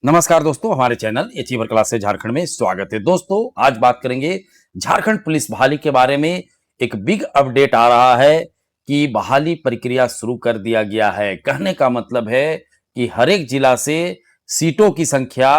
नमस्कार दोस्तों, हमारे चैनल अचीवर क्लास से झारखंड में स्वागत है। दोस्तों, आज बात करेंगे झारखंड पुलिस बहाली के बारे में। एक बिग अपडेट आ रहा है कि बहाली प्रक्रिया शुरू कर दिया गया है। कहने का मतलब है कि हर एक जिला से सीटों की संख्या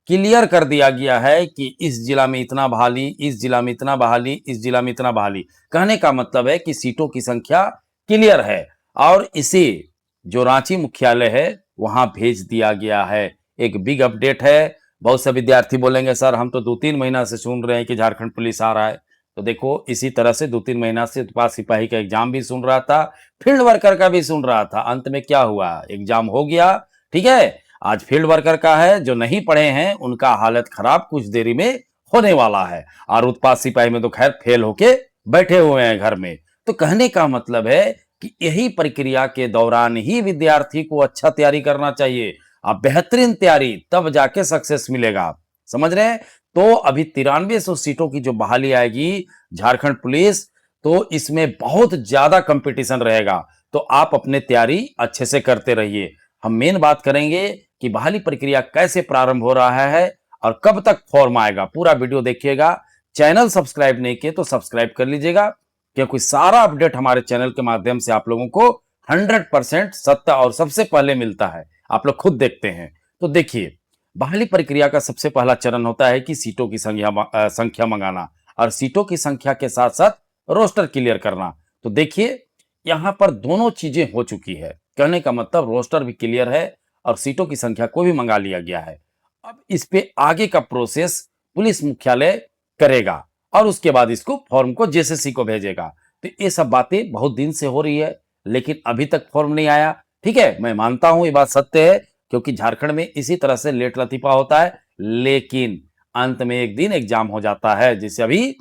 क्लियर कर दिया गया है कि इस जिला में इतना बहाली, इस जिला में इतना बहाली, इस जिला में इतना बहाली। कहने का मतलब है कि सीटों की संख्या क्लियर है और इसे जो रांची मुख्यालय है वहां भेज दिया गया है। एक बिग अपडेट है। बहुत से विद्यार्थी बोलेंगे सर हम तो 2-3 महीना से सुन रहे हैं कि झारखंड पुलिस आ रहा है। तो देखो, इसी तरह से 2-3 महीना से उत्पाद सिपाही का एग्जाम भी सुन रहा था, फील्ड वर्कर का भी सुन रहा था। अंत में क्या हुआ? एग्जाम हो गया। ठीक है, आज फील्ड वर्कर का है। जो नहीं पढ़े हैं उनका हालत खराब कुछ देरी में होने वाला है, और उत्पाद सिपाही में तो खैर फेल होके बैठे हुए हैं घर में। तो कहने का मतलब है कि यही प्रक्रिया के दौरान ही विद्यार्थी को अच्छा तैयारी करना चाहिए। आप बेहतरीन तैयारी तब जाके सक्सेस मिलेगा। समझ रहे हैं? तो अभी 9300 सीटों की जो बहाली आएगी झारखंड पुलिस, तो इसमें बहुत ज्यादा कंपटीशन रहेगा। तो आप अपने तैयारी अच्छे से करते रहिए। हम मेन बात करेंगे कि बहाली प्रक्रिया कैसे प्रारंभ हो रहा है और कब तक फॉर्म आएगा। पूरा वीडियो देखिएगा। चैनल सब्सक्राइब नहीं किए तो सब्सक्राइब कर लीजिएगा, क्योंकि सारा अपडेट हमारे चैनल के माध्यम से आप लोगों को 100% सत्य और सबसे पहले मिलता है। आप लोग खुद देखते हैं। तो देखिए, बहाली प्रक्रिया का सबसे पहला चरण होता है कि सीटों की संख्या मंगाना, और सीटों की संख्या के साथ साथ रोस्टर क्लियर करना। तो देखिए, यहां पर दोनों चीजें हो चुकी है। कहने का मतलब रोस्टर भी क्लियर है और सीटों की संख्या को भी मंगा लिया गया है। अब इस पे आगे का प्रोसेस पुलिस मुख्यालय करेगा और उसके बाद इसको फॉर्म को जेसीसी को भेजेगा। तो ये सब बातें बहुत दिन से हो रही है, लेकिन अभी तक फॉर्म नहीं आया। ठीक है, मैं मानता हूं ये बात सत्य है, क्योंकि झारखंड में इसी तरह से लेट लतीफा होता है। लेकिन अंत में एक दिन एग्जाम हो जाता है, जिससे अभी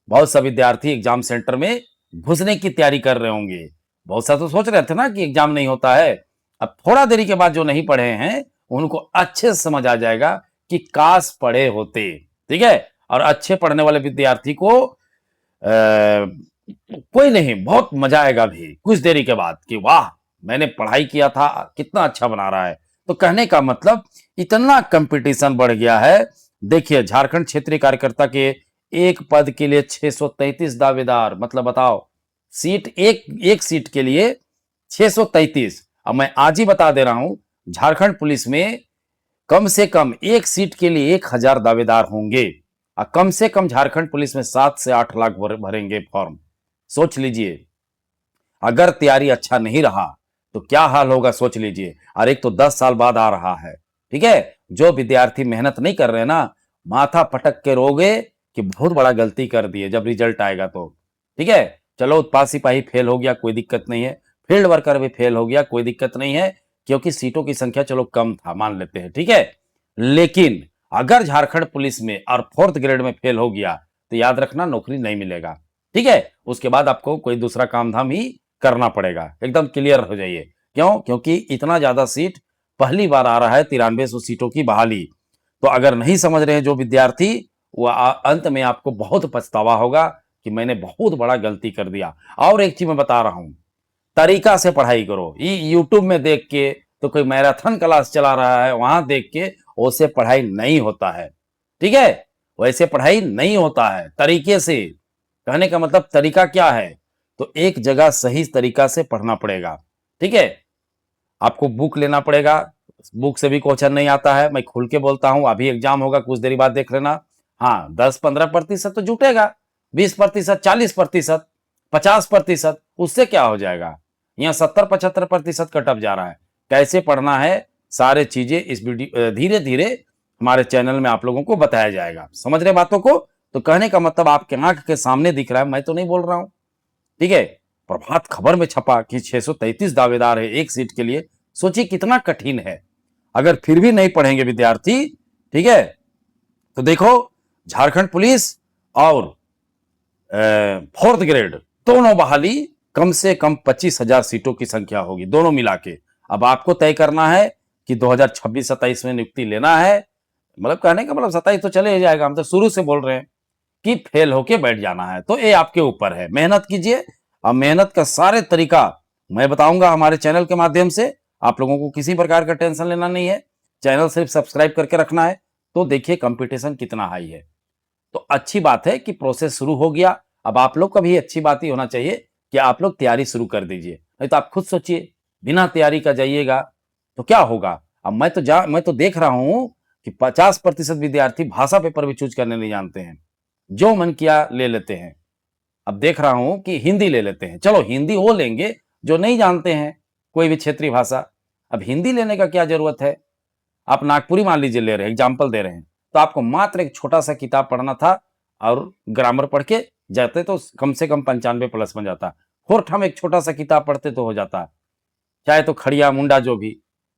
बहुत से विद्यार्थी एग्जाम सेंटर में घुसने की तैयारी कर रहे होंगे। बहुत सा तो सोच रहे थे ना कि एग्जाम नहीं होता है। अब थोड़ा देरी के बाद जो नहीं पढ़े हैं उनको अच्छे से समझ आ जाएगा कि काश पढ़े होते। ठीक है, और अच्छे पढ़ने वाले विद्यार्थी को कोई नहीं, बहुत मजा आएगा भी कुछ देरी के बाद कि वाह, मैंने पढ़ाई किया था, कितना अच्छा बना रहा है। तो कहने का मतलब इतना कंपटीशन बढ़ गया है। देखिए, झारखंड क्षेत्रीय कार्यकर्ता के एक पद के लिए 633 दावेदार, मतलब बताओ, सीट एक एक सीट के लिए 633। अब मैं आज ही बता दे रहा हूं, झारखंड पुलिस में कम से कम एक सीट के लिए 1000 दावेदार होंगे, और कम से कम झारखंड पुलिस में 7 से 8 लाख भरेंगे फॉर्म। सोच लीजिए, अगर तैयारी अच्छा नहीं रहा तो क्या हाल होगा, सोच लीजिए। और एक तो 10 साल बाद आ रहा है। ठीक है, जो विद्यार्थी मेहनत नहीं कर रहे ना, माथा पटक के रोगे कि बहुत बड़ा गलती कर दिए जब रिजल्ट आएगा तो। ठीक है, चलो, उत्पाद सिपाही फेल हो गया, कोई दिक्कत नहीं है। फील्ड वर्कर भी फेल हो गया, कोई दिक्कत नहीं है, क्योंकि सीटों की संख्या चलो कम था, मान लेते हैं। ठीक है, लेकिन अगर झारखंड पुलिस में और 4th ग्रेड में फेल हो गया तो याद रखना, नौकरी नहीं मिलेगा। ठीक है, उसके बाद आपको कोई दूसरा काम धाम ही करना पड़ेगा। एकदम क्लियर हो जाइए। क्यों? क्योंकि इतना ज्यादा सीट पहली बार आ रहा है, 9300 सीटों की बहाली। तो अगर नहीं समझ रहे हैं जो विद्यार्थी, वो अंत में आपको बहुत पछतावा होगा कि मैंने बहुत बड़ा गलती कर दिया। और एक चीज मैं बता रहा हूं, तरीका से पढ़ाई करो। ये यूट्यूब में देख के, तो कोई मैराथन क्लास चला रहा है वहां देख के, उससे पढ़ाई नहीं होता है। ठीक है, वैसे पढ़ाई नहीं होता है, तरीके से। कहने का मतलब तरीका क्या है? तो एक जगह सही तरीका से पढ़ना पड़ेगा। ठीक है, आपको बुक लेना पड़ेगा। बुक से भी क्वेश्चन नहीं आता है, मैं खुल के बोलता हूं। अभी एग्जाम होगा, कुछ देरी बाद देख लेना। हाँ, 10-15% तो जुटेगा, 20%, 40%, 50%, उससे क्या हो जाएगा? यहाँ 70-75% कटअप जा रहा है। कैसे पढ़ना है, सारे चीजें इस वीडियो धीरे धीरे हमारे चैनल में आप लोगों को बताया जाएगा। समझ रहे बातों को? तो कहने का मतलब आपके आंख के सामने दिख रहा है, मैं तो नहीं बोल रहा हूं। ठीक है, प्रभात खबर में छपा कि 633 दावेदार है एक सीट के लिए। सोचिए कितना कठिन है। अगर फिर भी नहीं पढ़ेंगे विद्यार्थी, ठीक है, तो देखो, झारखंड पुलिस और 4th ग्रेड दोनों बहाली कम से कम 25,000 सीटों की संख्या होगी, दोनों मिला के। अब आपको तय करना है कि 2026-27 में नियुक्ति लेना है। मतलब कहने का मतलब 27 तो चले ही जाएगा, हम तो शुरू से बोल रहे हैं कि फेल होके बैठ जाना है। तो ये आपके ऊपर है, मेहनत कीजिए। और मेहनत का सारे तरीका मैं बताऊंगा हमारे चैनल के माध्यम से। आप लोगों को किसी प्रकार का टेंशन लेना नहीं है। चैनल सिर्फ सब्सक्राइब करके रखना है, तो देखिए कंपटीशन कितना हाई है। तो अच्छी बात है कि प्रोसेस शुरू हो गया। अब आप लोग का भी अच्छी बात ही होना चाहिए कि आप लोग तैयारी शुरू कर दीजिए। नहीं तो आप खुद सोचिए, बिना तैयारी का जाइएगा तो क्या होगा? अब मैं तो देख रहा हूँ कि 50% विद्यार्थी भाषा पेपर भी चूज़ करने नहीं जानते हैं। जो मन किया ले लेते हैं। अब देख रहा हूँ कि हिंदी ले लेते हैं। चलो हिंदी वो लेंगे जो नहीं जानते हैं कोई भी क्षेत्रीय भाषा। अब हिंदी लेने का क्या ज़रूरत है? आप नागपुरी मान लीजिए ले रहे हैं, एग्जाम्पल दे रहे हैं, तो आपको मात्र एक छोटा-सा किताब पढ़ना था और ग्रामर पढ़ के जाते तो कम से कम 95 प्लस बन जाता। फोर्थ हम एक छोटा-सा किताब पढ़ते तो हो जाता। चाहे तो खड़िया, मुंडा जो भी।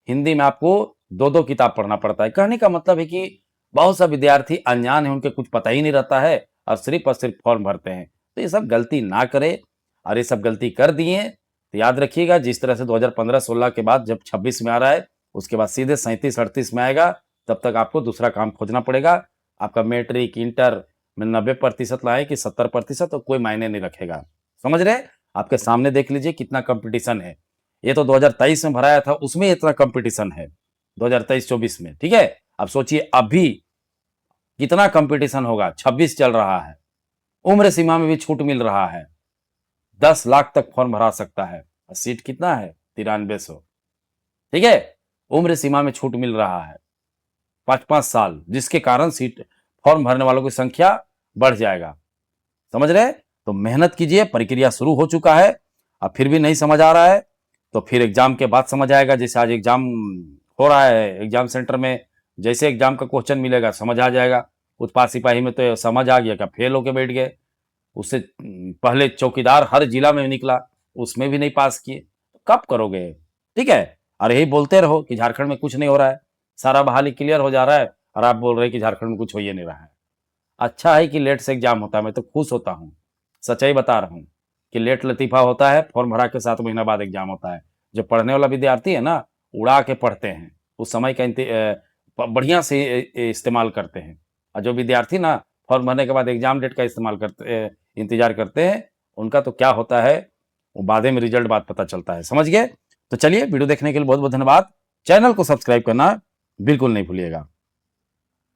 हिंदी में आपको 2-2 किताब पढ़ना पड़ता है। कहने का मतलब है कि बहुत सा विद्यार्थी अनजान है, उनको कुछ पता ही नहीं रहता है और सिर्फ फॉर्म भरते हैं। तो ये सब गलती ना करें और ये सब गलती कर दिए, तो याद रखिएगा जिस तरह से 2015-16 के बाद जब 26 में आ रहा है, उसके बाद सीधे 37-38 में आएगा, तब तक आपको दूसरा काम खोजना पड़ेगा। आपका मैट्रिक, इंटर में 90% लाएँ कि 70% तो कोई मायने नहीं रखेगा। समझ रहे? आपके सामने देख लीजिए कितना कॉम्पिटिशन है। ये तो 2023 में भराया था, उसमें इतना कॉम्पिटिशन है, 2023-24 में, ठीक है? अब सोचिए अभी कितना कॉम्पिटिशन होगा, 26 चल रहा है, उम्र सीमा में भी छूट मिल रहा है, 10 लाख तक फॉर्म भरा सकता है और सीट कितना है? 9300, ठीक है? उम्र सीमा में छूट मिल रहा है, 5-5 साल, जिसके कारण सीट फॉर्म भरने वालों की संख्या बढ़ जाएगा। समझ रहे? तो मेहनत कीजिए, प्रक्रिया शुरू हो चुका है। अब फिर भी नहीं समझ आ रहा है, तो फिर एग्जाम के बाद समझ आएगा। जैसे आज एग्जाम हो रहा है, एग्जाम सेंटर में जैसे एग्जाम का क्वेश्चन मिलेगा समझ आ जाएगा। उत्पाद सिपाही में तो समझ आ गया कि फेल होके बैठ गए। उससे पहले चौकीदार हर जिला में निकला, उसमें भी नहीं पास किए। कब करोगे? ठीक है? और यही बोलते रहो कि झारखंड में कुछ नहीं हो रहा है, सारा बहाली क्लियर हो जा रहा है और आप बोल रहे हैं कि झारखंड में कुछ हो ही नहीं रहा है। अच्छा है कि लेट से एग्जाम होता है, मैं तो खुश होता हूँ। सच्चाई बता रहा हूँ कि लेट लतीफ़ा होता है, फॉर्म भरा के 7 महीना बाद एग्जाम होता है। जो पढ़ने वाला विद्यार्थी है ना, उड़ा के पढ़ते हैं, उस समय का बढ़िया से इस्तेमाल करते हैं। और जो विद्यार्थी ना फॉर्म भरने के बाद एग्जाम डेट का इंतजार करते हैं, उनका तो क्या होता है, वो बाद में रिजल्ट बाद पता चलता है। समझ गए? तो चलिए वीडियो देखने के लिए बहुत-बहुत धन्यवाद। चैनल को सब्सक्राइब करना बिल्कुल नहीं भूलिएगा।